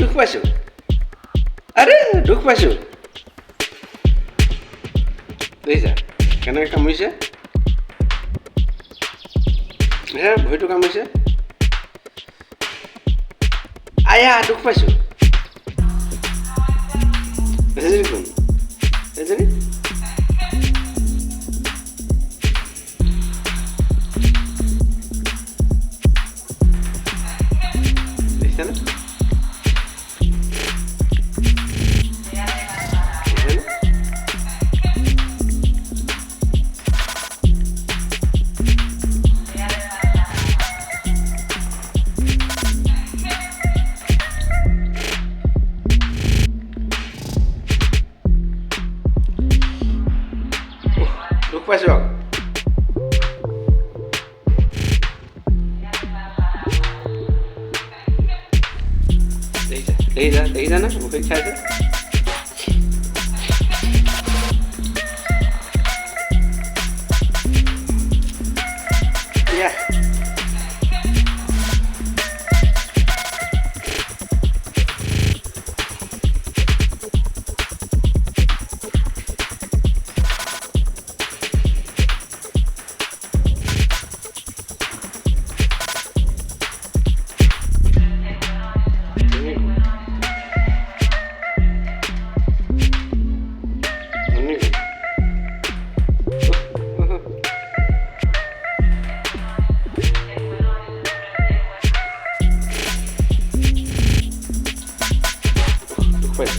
দুখ পাইছোঁ। আৰে দুখ পাইছোঁ। দেখিছা কেনেকৈ কামুৰিছে? হে ভৰিটো কামুৰিছে। আয়া দুখ পাইছোঁ। এজনী কোন? এজনী দেখিছানে? দুখ পাইছোঁ আকৌ। দেখিছা না মুখে খাইছে। Pues